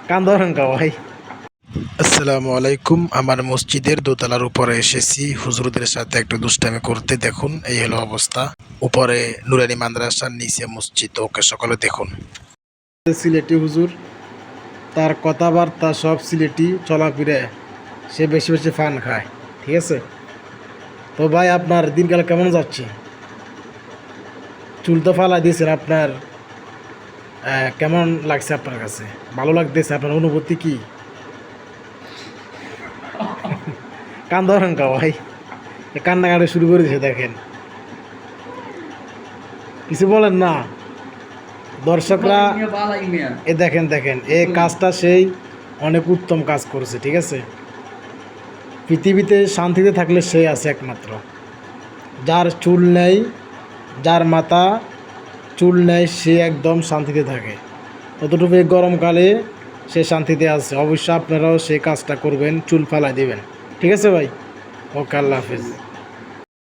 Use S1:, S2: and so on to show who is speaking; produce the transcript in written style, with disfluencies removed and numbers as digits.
S1: কান ধরেন কা ভাই।
S2: আসসালামু আলাইকুম। আমার মসজিদের দোতলার উপরে এসেছি হুজুরদের সাথে একটু দুষ্টামি করতে। দেখুন এই হলো অবস্থা। উপরে নুরানি মাদ্রাসার নিচে মসজিদ। ওকে সকলে দেখুন।
S1: সিলেটি হুজুর, তার কথাবার্তা সব সিলেটি, চলাফিরে সে বেশি বেশি ফান খায়। ঠিক আছে, তো ভাই আপনার দিনকাল কেমন যাচ্ছে? চুল তো ফালাই দিয়েছেন আপনার, কেমন লাগছে আপনার কাছে? ভালো লাগতেছে? আপনার অনুভূতি কি? কান ধরেন কা ভাই, কান্নাকাটি শুরু করে দিয়েছে দেখেন। কিছু বলেন না দর্শকরা। এ দেখেন দেখেন, এই কাজটা সেই অনেক উত্তম কাজ করেছে। ঠিক আছে, পৃথিবীতে শান্তিতে থাকলে সে আছে একমাত্র। যার চুল নেই, যার মাথা চুল নেই, সে একদম শান্তিতে থাকে। ততটুকু এই গরমকালে সে শান্তিতে আছে। অবশ্যই আপনারাও সেই কাজটা করবেন, চুল ফালাই দিবেন। ঠিক আছে ভাই, ওকে, আল্লাহ হাফিজ।